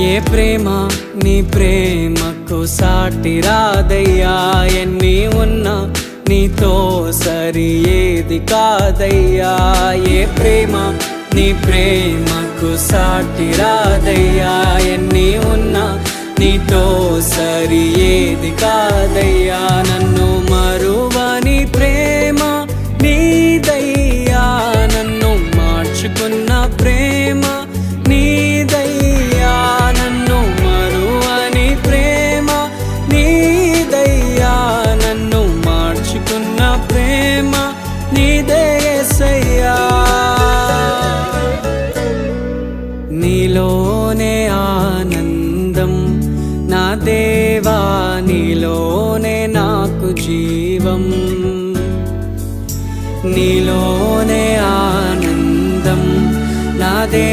ఏ ప్రేమ నీ ప్రేమకు సాటి రాదయ్యా, ఎన్ని ఉన్నా నీతో సరి ఏది కాదయ్యా. ఏ ప్రేమ నీ ప్రేమకు సాటి రాదయ్యా, ఎన్ని ఉన్నా నీతో సరి ఏది కాదయ్యా. నన్ను మరువని ప్రేమ నీదయ్యా, నన్ను మార్చుకున్న ప్రేమ నీదయ్యా. నన్ను మరువని ప్రేమ నీదయ్యా, నన్ను మార్చుకున్న ప్రేమ నీదే యేసయ్యా. నీలోనే ఆనందం నా దేవా, నీలోనే నాకు జీవం. నీలోనే ఆనందం నా దేవా.